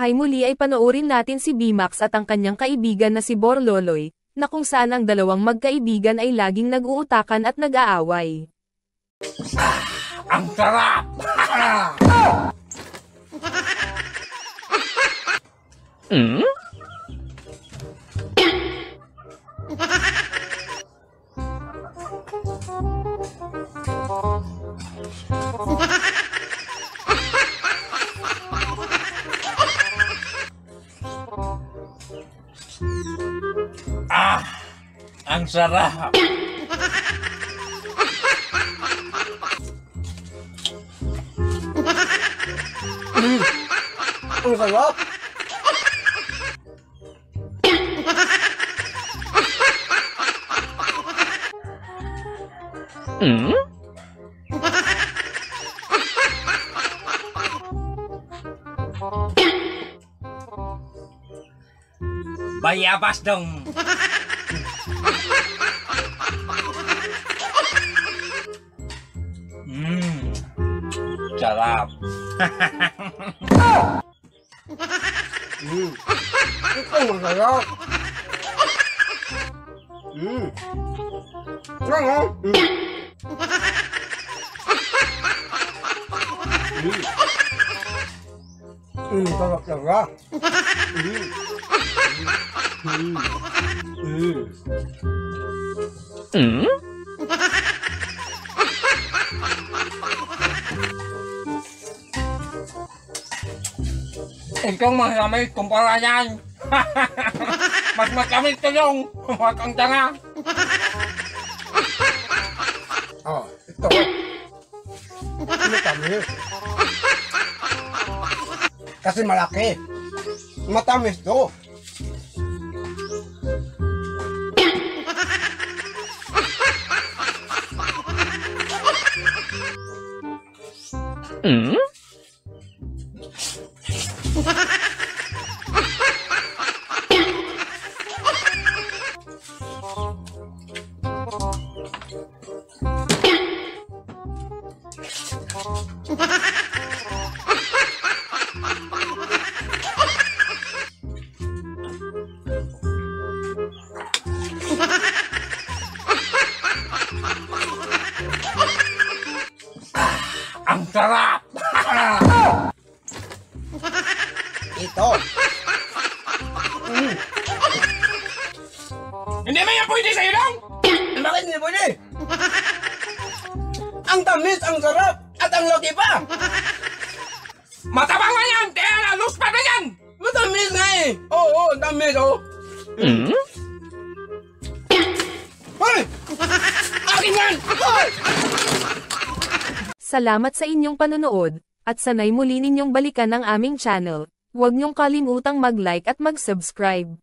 Hay muli ay panoorin natin si Bimax at ang kanyang kaibigan na si Borloloy, na kung saan ang dalawang magkaibigan ay laging nag-uutakan at nag-aaway. Ang sarap! Ang sarap! Ang sarap! Bayabas dong! Sarap! Ito masarap! Sarap talaga! Itong masamay kumpara yan! Mas makamit ito yung huwag kang tanga! Ito! Matamis! Kasi malaki! Matamis to! Ang sarap! Ito! Hindi man yan pwede sa'yo lang! Bakit hindi pwede? Ang tamis, ang sarap, at ang laki pa! Matabang nga yan! Kaya na, loose pa na yan! Matamis nga eh! Oo, tamis oh! Hoy! Akin yan! Hoy! Salamat sa inyong panonood, at sanay muli ninyong balikan ang aming channel. Huwag niyong kalimutang mag-like at mag-subscribe.